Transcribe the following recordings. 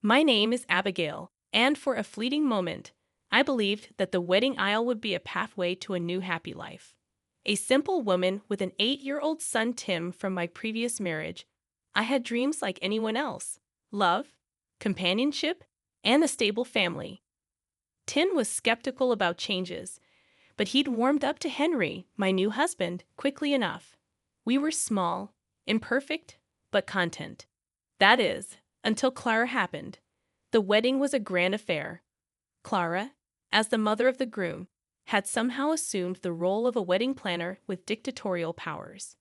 My name is Abigail, and for a fleeting moment, I believed that the wedding aisle would be a pathway to a new happy life. A simple woman with an 8-year-old son Tim from my previous marriage, I had dreams like anyone else: love, companionship, and a stable family. Tim was skeptical about changes, but he'd warmed up to Henry, my new husband, quickly enough. We were small, imperfect, but content. That is, until Clara happened. The wedding was a grand affair. Clara, as the mother of the groom, had somehow assumed the role of a wedding planner with dictatorial powers.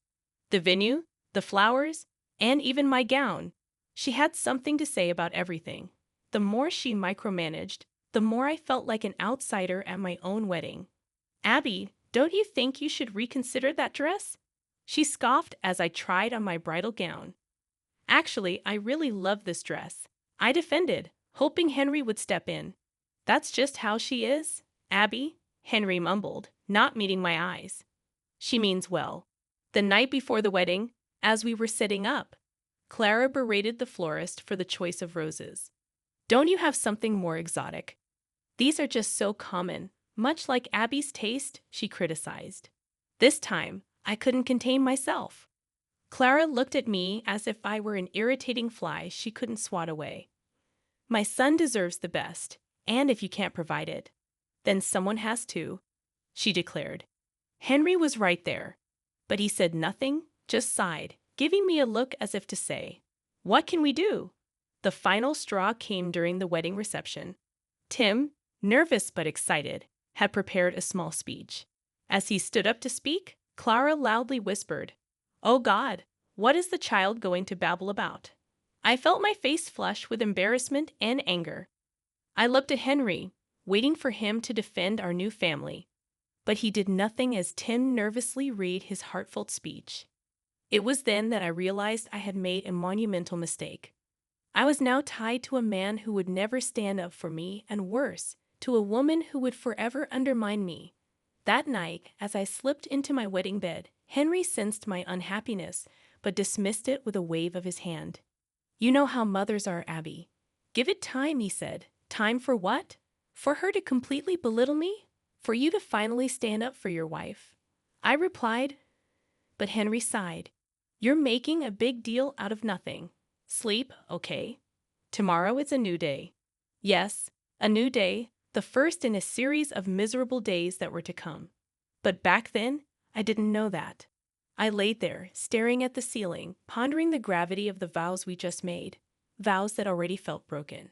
The venue, the flowers, and even my gown. She had something to say about everything. The more she micromanaged, the more I felt like an outsider at my own wedding. "Abby, don't you think you should reconsider that dress?" She scoffed as I tried on my bridal gown. "Actually, I really love this dress," I defended, hoping Henry would step in. "That's just how she is, Abby," Henry mumbled, not meeting my eyes. "She means well." The night before the wedding, as we were setting up, Clara berated the florist for the choice of roses. "Don't you have something more exotic? These are just so common, much like Abby's taste," she criticized. This time, I couldn't contain myself. Clara looked at me as if I were an irritating fly she couldn't swat away. "My son deserves the best, and if you can't provide it, then someone has to," she declared. Henry was right there, but he said nothing, just sighed, giving me a look as if to say, "What can we do?" The final straw came during the wedding reception. Tim, nervous but excited, had prepared a small speech. As he stood up to speak, Clara loudly whispered, "Oh God, what is the child going to babble about?" I felt my face flush with embarrassment and anger. I looked at Henry, waiting for him to defend our new family, but he did nothing as Tim nervously read his heartfelt speech. It was then that I realized I had made a monumental mistake. I was now tied to a man who would never stand up for me, and worse, to a woman who would forever undermine me. That night, as I slipped into my wedding bed, Henry sensed my unhappiness, but dismissed it with a wave of his hand. "You know how mothers are, Abby. Give it time," he said. "Time for what? For her to completely belittle me? For you to finally stand up for your wife?" I replied, but Henry sighed. "You're making a big deal out of nothing. Sleep, okay. Tomorrow is a new day." Yes, a new day, the first in a series of miserable days that were to come. But back then, I didn't know that. I laid there, staring at the ceiling, pondering the gravity of the vows we just made, vows that already felt broken.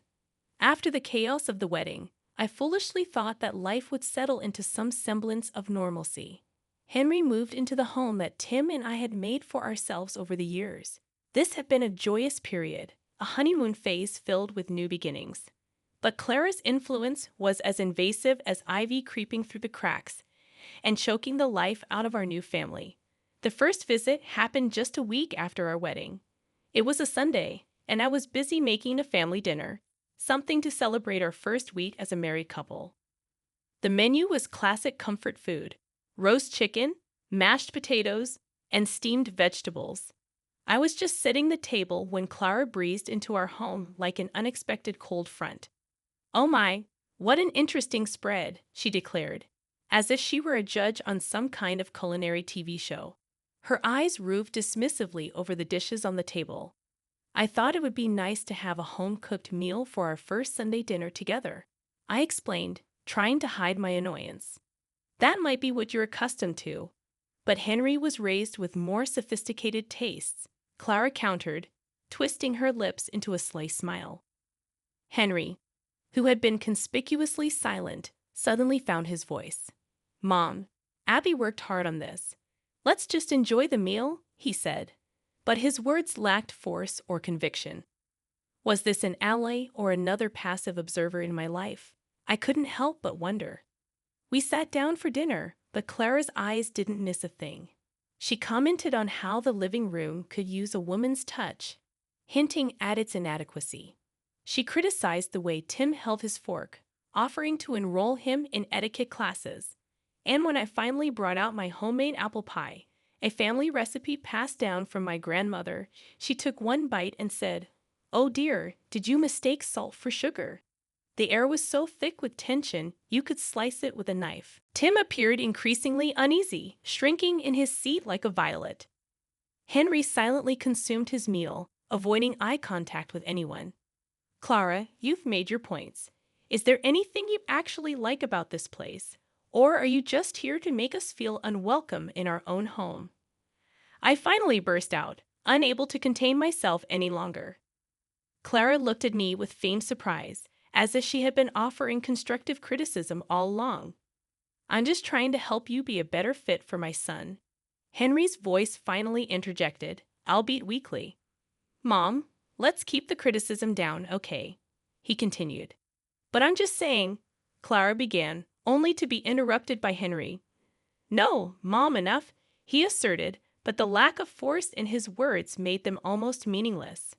After the chaos of the wedding, I foolishly thought that life would settle into some semblance of normalcy. Henry moved into the home that Tim and I had made for ourselves over the years. This had been a joyous period, a honeymoon phase filled with new beginnings. But Clara's influence was as invasive as ivy creeping through the cracks and choking the life out of our new family. The first visit happened just a week after our wedding. It was a Sunday, and I was busy making a family dinner, something to celebrate our first week as a married couple. The menu was classic comfort food: roast chicken, mashed potatoes, and steamed vegetables. I was just setting the table when Clara breezed into our home like an unexpected cold front. "Oh my, what an interesting spread," she declared, as if she were a judge on some kind of culinary TV show. Her eyes roved dismissively over the dishes on the table. "I thought it would be nice to have a home-cooked meal for our first Sunday dinner together," I explained, trying to hide my annoyance. "That might be what you're accustomed to, but Henry was raised with more sophisticated tastes," Clara countered, twisting her lips into a sly smile. Henry, who had been conspicuously silent, suddenly found his voice. "Mom, Abby worked hard on this. Let's just enjoy the meal," he said. But his words lacked force or conviction. Was this an ally or another passive observer in my life? I couldn't help but wonder. We sat down for dinner, but Clara's eyes didn't miss a thing. She commented on how the living room could use a woman's touch, hinting at its inadequacy. She criticized the way Tim held his fork, offering to enroll him in etiquette classes. And when I finally brought out my homemade apple pie, a family recipe passed down from my grandmother, she took one bite and said, Oh dear, did you mistake salt for sugar? The air was so thick with tension, you could slice it with a knife. Tim appeared increasingly uneasy, shrinking in his seat like a violet. Henry silently consumed his meal, avoiding eye contact with anyone. Clara, you've made your points. Is there anything you actually like about this place? Or are you just here to make us feel unwelcome in our own home? I finally burst out, unable to contain myself any longer. Clara looked at me with feigned surprise, as if she had been offering constructive criticism all along. I'm just trying to help you be a better fit for my son. Henry's voice finally interjected, albeit weakly. Mom, let's keep the criticism down, okay? He continued. But I'm just saying, Clara began, only to be interrupted by Henry. No, Mom, enough, he asserted, but the lack of force in his words made them almost meaningless.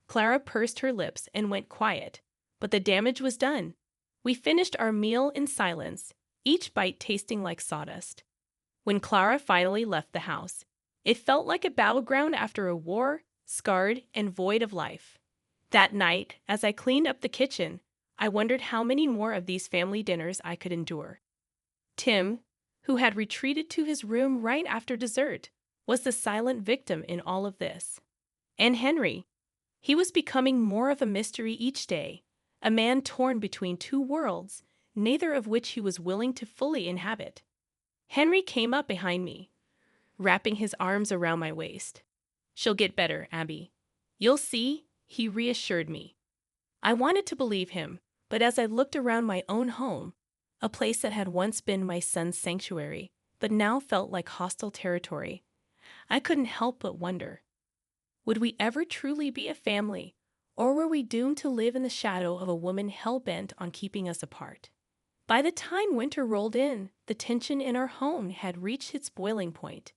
Clara pursed her lips and went quiet, but the damage was done. We finished our meal in silence, each bite tasting like sawdust. When Clara finally left the house, it felt like a battleground after a war, scarred and void of life. That night, as I cleaned up the kitchen, I wondered how many more of these family dinners I could endure. Tim, who had retreated to his room right after dessert, was the silent victim in all of this. And Henry, he was becoming more of a mystery each day, a man torn between two worlds, neither of which he was willing to fully inhabit. Henry came up behind me, wrapping his arms around my waist. She'll get better, Abby. You'll see, he reassured me. I wanted to believe him, but as I looked around my own home, a place that had once been my son's sanctuary, but now felt like hostile territory, I couldn't help but wonder. Would we ever truly be a family, or were we doomed to live in the shadow of a woman hell-bent on keeping us apart? By the time winter rolled in, the tension in our home had reached its boiling point.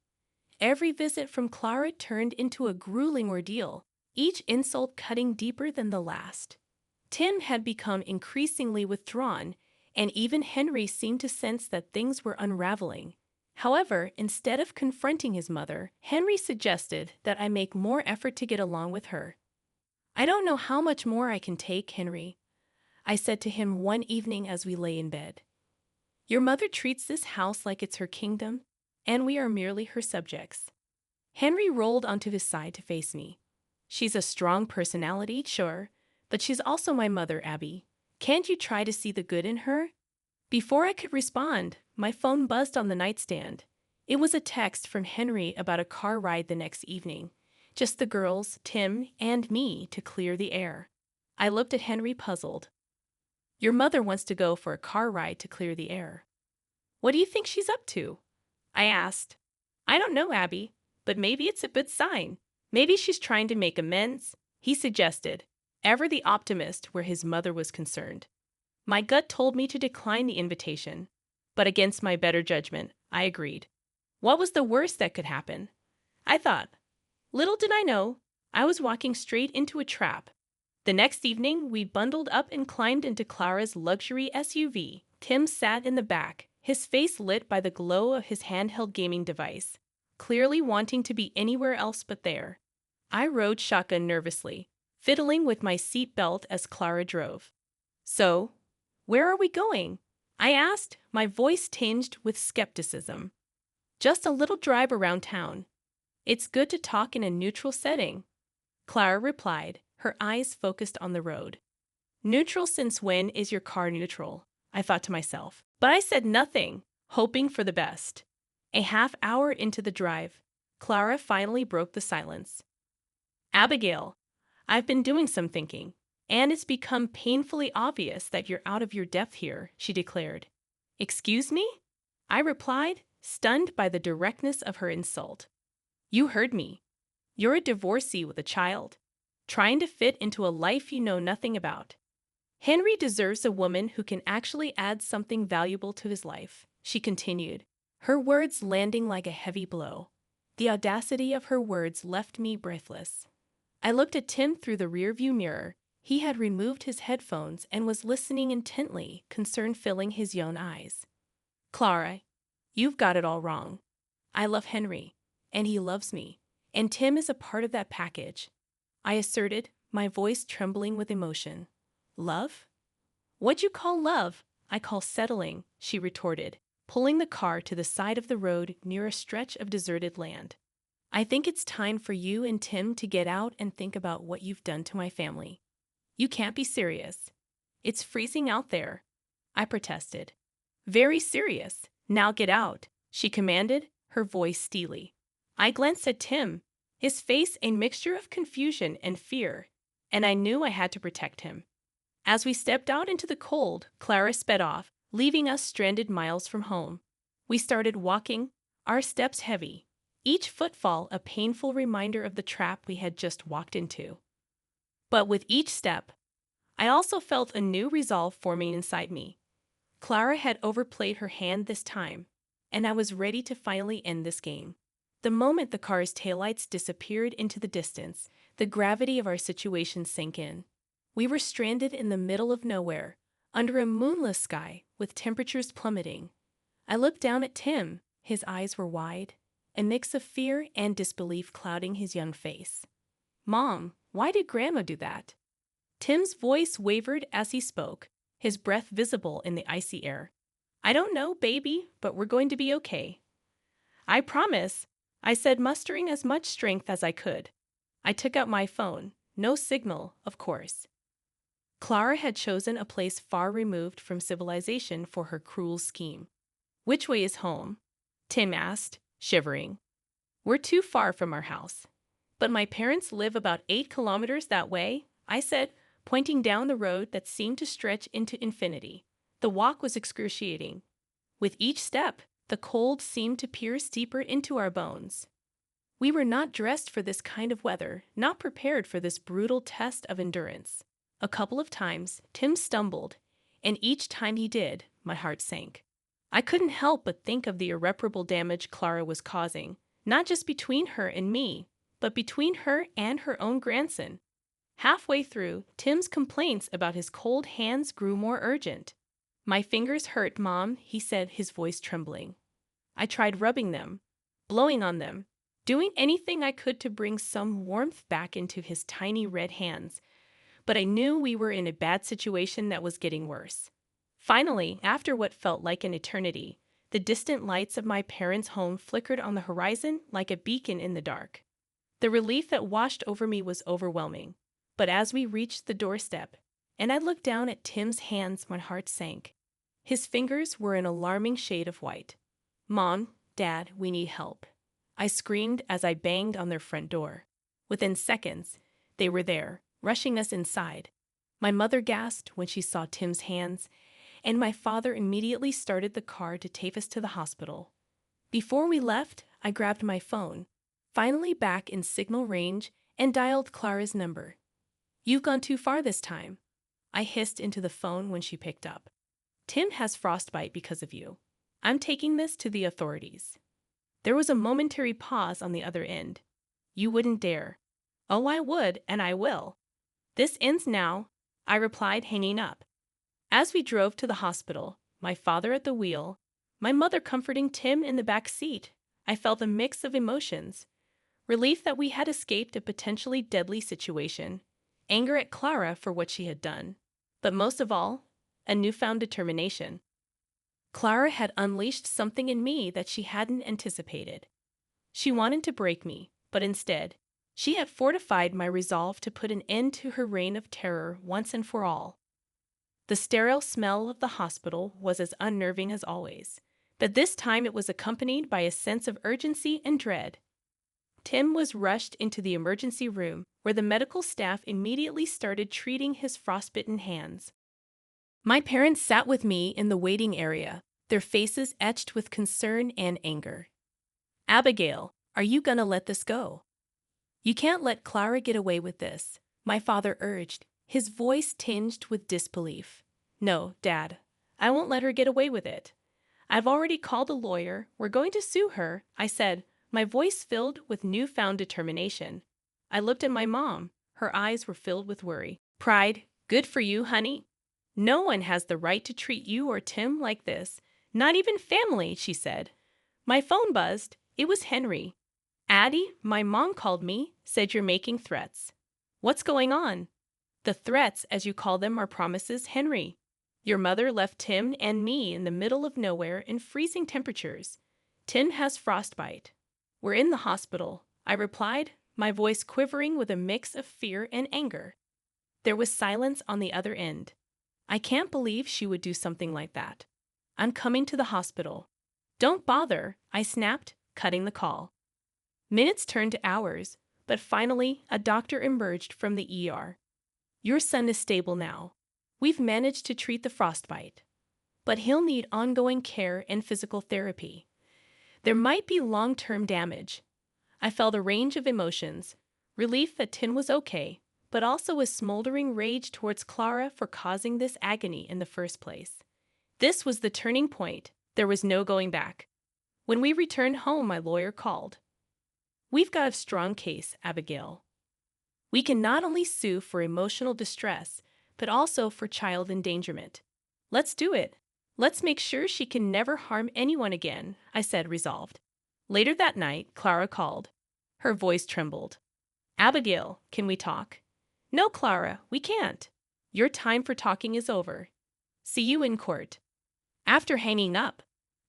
Every visit from Clara turned into a grueling ordeal, each insult cutting deeper than the last. Tim had become increasingly withdrawn, and even Henry seemed to sense that things were unraveling. However, instead of confronting his mother, Henry suggested that I make more effort to get along with her. I don't know how much more I can take, Henry, I said to him one evening as we lay in bed. Your mother treats this house like it's her kingdom, and we are merely her subjects. Henry rolled onto his side to face me. She's a strong personality, sure, but she's also my mother, Abby. Can't you try to see the good in her? Before I could respond, my phone buzzed on the nightstand. It was a text from Henry about a car ride the next evening. Just the girls, Tim, and me to clear the air. I looked at Henry puzzled. Your mother wants to go for a car ride to clear the air. What do you think she's up to? I asked. I don't know, Abby, but maybe it's a good sign. Maybe she's trying to make amends, he suggested, ever the optimist where his mother was concerned. My gut told me to decline the invitation, but against my better judgment, I agreed. What was the worst that could happen? I thought. Little did I know, I was walking straight into a trap. The next evening, we bundled up and climbed into Clara's luxury SUV. Tim sat in the back, his face lit by the glow of his handheld gaming device, clearly wanting to be anywhere else but there. I rode shotgun nervously, fiddling with my seat belt as Clara drove. So, where are we going? I asked, my voice tinged with skepticism. Just a little drive around town. It's good to talk in a neutral setting, Clara replied, her eyes focused on the road. Neutral since when is your car neutral? I thought to myself. But I said nothing, hoping for the best. A half hour into the drive, Clara finally broke the silence. Abigail, I've been doing some thinking, and it's become painfully obvious that you're out of your depth here, she declared. Excuse me? I replied, stunned by the directness of her insult. You heard me. You're a divorcee with a child, trying to fit into a life you know nothing about. Henry deserves a woman who can actually add something valuable to his life, she continued, her words landing like a heavy blow. The audacity of her words left me breathless. I looked at Tim through the rearview mirror. He had removed his headphones and was listening intently, concern filling his young eyes. Clara, you've got it all wrong. I love Henry, and he loves me, and Tim is a part of that package, I asserted, my voice trembling with emotion. Love? What'd you call love? I call settling, she retorted, pulling the car to the side of the road near a stretch of deserted land. I think it's time for you and Tim to get out and think about what you've done to my family. You can't be serious. It's freezing out there, I protested. Very serious. Now get out, she commanded, her voice steely. I glanced at Tim, his face a mixture of confusion and fear, and I knew I had to protect him. As we stepped out into the cold, Clara sped off, leaving us stranded miles from home. We started walking, our steps heavy, each footfall a painful reminder of the trap we had just walked into. But with each step, I also felt a new resolve forming inside me. Clara had overplayed her hand this time, and I was ready to finally end this game. The moment the car's taillights disappeared into the distance, the gravity of our situation sank in. We were stranded in the middle of nowhere, under a moonless sky with temperatures plummeting. I looked down at Tim. His eyes were wide, a mix of fear and disbelief clouding his young face. Mom, why did Grandma do that? Tim's voice wavered as he spoke, his breath visible in the icy air. I don't know, baby, but we're going to be okay. I promise, I said, mustering as much strength as I could. I took out my phone. No signal, of course. Clara had chosen a place far removed from civilization for her cruel scheme. Which way is home? Tim asked, shivering. We're too far from our house. But my parents live about 8 kilometers that way, I said, pointing down the road that seemed to stretch into infinity. The walk was excruciating. With each step, the cold seemed to pierce deeper into our bones. We were not dressed for this kind of weather, not prepared for this brutal test of endurance. A couple of times, Tim stumbled, and each time he did, my heart sank. I couldn't help but think of the irreparable damage Clara was causing, not just between her and me, but between her and her own grandson. Halfway through, Tim's complaints about his cold hands grew more urgent. My fingers hurt, Mom, he said, his voice trembling. I tried rubbing them, blowing on them, doing anything I could to bring some warmth back into his tiny red hands, but I knew we were in a bad situation that was getting worse. Finally, after what felt like an eternity, the distant lights of my parents' home flickered on the horizon like a beacon in the dark. The relief that washed over me was overwhelming, but as we reached the doorstep, and I looked down at Tim's hands, my heart sank. His fingers were an alarming shade of white. Mom, Dad, we need help, I screamed as I banged on their front door. Within seconds, they were there, rushing us inside. My mother gasped when she saw Tim's hands, and my father immediately started the car to take us to the hospital. Before we left, I grabbed my phone, finally back in signal range, and dialed Clara's number. You've gone too far this time, I hissed into the phone when she picked up. Tim has frostbite because of you. I'm taking this to the authorities. There was a momentary pause on the other end. You wouldn't dare. Oh, I would, and I will. This ends now, I replied, hanging up. As we drove to the hospital, my father at the wheel, my mother comforting Tim in the back seat, I felt a mix of emotions. Relief that we had escaped a potentially deadly situation, anger at Clara for what she had done, but most of all, a newfound determination. Clara had unleashed something in me that she hadn't anticipated. She wanted to break me, but instead, she had fortified my resolve to put an end to her reign of terror once and for all. The sterile smell of the hospital was as unnerving as always, but this time it was accompanied by a sense of urgency and dread. Tim was rushed into the emergency room, where the medical staff immediately started treating his frostbitten hands. My parents sat with me in the waiting area, their faces etched with concern and anger. Abigail, are you gonna let this go? You can't let Clara get away with this, my father urged, his voice tinged with disbelief. No, Dad, I won't let her get away with it. I've already called a lawyer. We're going to sue her, I said, my voice filled with newfound determination. I looked at my mom. Her eyes were filled with worry. Pride, good for you, honey. No one has the right to treat you or Tim like this, not even family, she said. My phone buzzed. It was Henry. Addie, my mom called me, said you're making threats. What's going on? The threats, as you call them, are promises, Henry. Your mother left Tim and me in the middle of nowhere in freezing temperatures. Tim has frostbite. We're in the hospital, I replied, my voice quivering with a mix of fear and anger. There was silence on the other end. I can't believe she would do something like that. I'm coming to the hospital. Don't bother, I snapped, cutting the call. Minutes turned to hours, but finally a doctor emerged from the ER. Your son is stable now. We've managed to treat the frostbite, but he'll need ongoing care and physical therapy. There might be long-term damage. I felt a range of emotions, relief that Tim was okay, but also a smoldering rage towards Clara for causing this agony in the first place. This was the turning point. There was no going back. When we returned home, my lawyer called. We've got a strong case, Abigail. We can not only sue for emotional distress, but also for child endangerment. Let's do it. Let's make sure she can never harm anyone again, I said, resolved. Later that night, Clara called. Her voice trembled. Abigail, can we talk? No, Clara, we can't. Your time for talking is over. See you in court. After hanging up,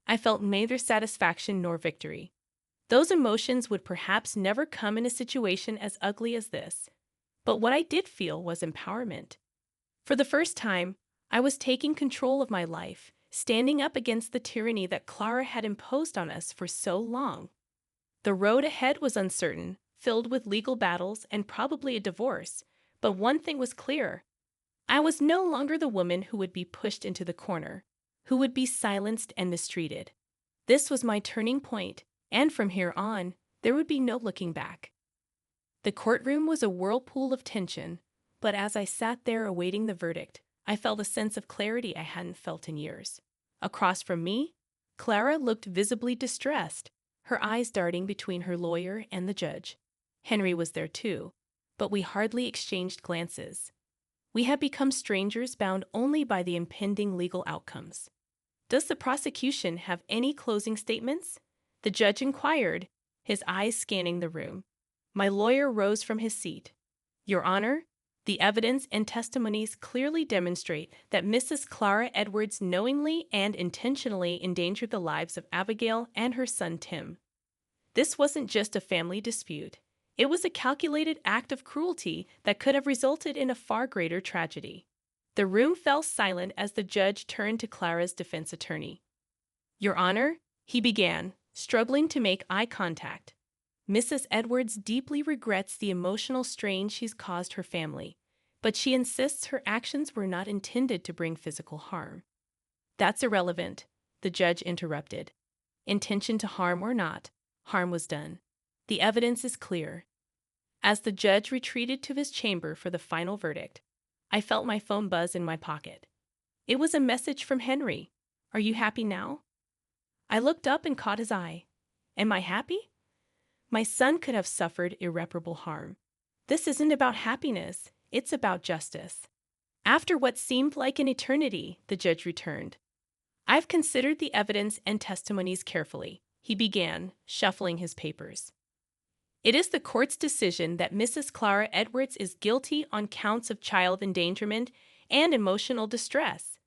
I felt neither satisfaction nor victory. Those emotions would perhaps never come in a situation as ugly as this. But what I did feel was empowerment. For the first time, I was taking control of my life, standing up against the tyranny that Clara had imposed on us for so long. The road ahead was uncertain, filled with legal battles and probably a divorce, but one thing was clear. I was no longer the woman who would be pushed into the corner, who would be silenced and mistreated. This was my turning point, and from here on, there would be no looking back. The courtroom was a whirlpool of tension, but as I sat there awaiting the verdict, I felt a sense of clarity I hadn't felt in years. Across from me, Clara looked visibly distressed, her eyes darting between her lawyer and the judge. Henry was there too, but we hardly exchanged glances. We had become strangers bound only by the impending legal outcomes. Does the prosecution have any closing statements? The judge inquired, his eyes scanning the room. My lawyer rose from his seat. Your Honor, the evidence and testimonies clearly demonstrate that Mrs. Clara Edwards knowingly and intentionally endangered the lives of Abigail and her son Tim. This wasn't just a family dispute. It was a calculated act of cruelty that could have resulted in a far greater tragedy. The room fell silent as the judge turned to Clara's defense attorney. Your Honor, he began, struggling to make eye contact. Mrs. Edwards deeply regrets the emotional strain she's caused her family, but she insists her actions were not intended to bring physical harm. That's irrelevant, the judge interrupted. Intention to harm or not, harm was done. The evidence is clear. As the judge retreated to his chamber for the final verdict, I felt my phone buzz in my pocket. It was a message from Henry. Are you happy now? I looked up and caught his eye. Am I happy? My son could have suffered irreparable harm. This isn't about happiness, it's about justice. After what seemed like an eternity, the judge returned. I've considered the evidence and testimonies carefully, he began, shuffling his papers. It is the court's decision that Mrs. Clara Edwards is guilty on counts of child endangerment and emotional distress.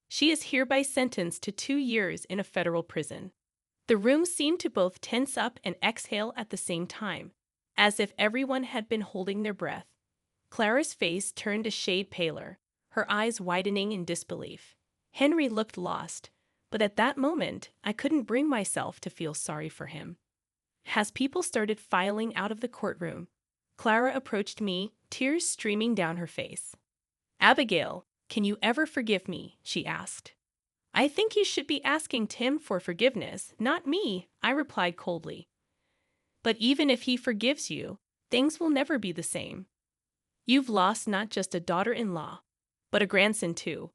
She is hereby sentenced to 2 years in a federal prison. The room seemed to both tense up and exhale at the same time, as if everyone had been holding their breath. Clara's face turned a shade paler, her eyes widening in disbelief. Henry looked lost, but at that moment, I couldn't bring myself to feel sorry for him. As people started filing out of the courtroom, Clara approached me, tears streaming down her face. Abigail, can you ever forgive me? She asked. I think you should be asking Tim for forgiveness, not me, I replied coldly. But even if he forgives you, things will never be the same. You've lost not just a daughter-in-law, but a grandson too.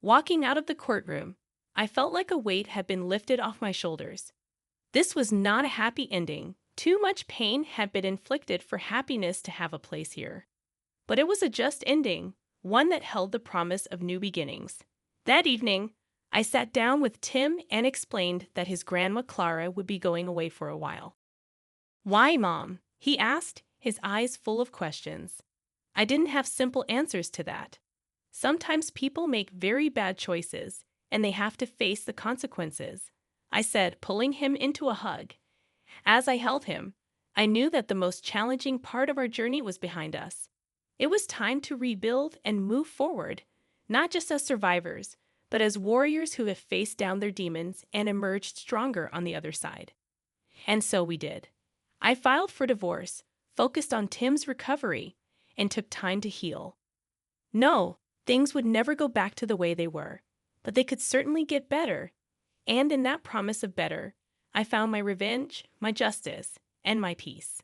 Walking out of the courtroom, I felt like a weight had been lifted off my shoulders. This was not a happy ending. Too much pain had been inflicted for happiness to have a place here. But it was a just ending, one that held the promise of new beginnings. That evening, I sat down with Tim and explained that his grandma Clara would be going away for a while. Why, Mom? He asked, his eyes full of questions. I didn't have simple answers to that. Sometimes people make very bad choices, and they have to face the consequences. I said, pulling him into a hug. As I held him, I knew that the most challenging part of our journey was behind us. It was time to rebuild and move forward, not just as survivors, but as warriors who have faced down their demons and emerged stronger on the other side. And so we did. I filed for divorce, focused on Tim's recovery, and took time to heal. No, things would never go back to the way they were, but they could certainly get better. And in that promise of better, I found my revenge, my justice, and my peace.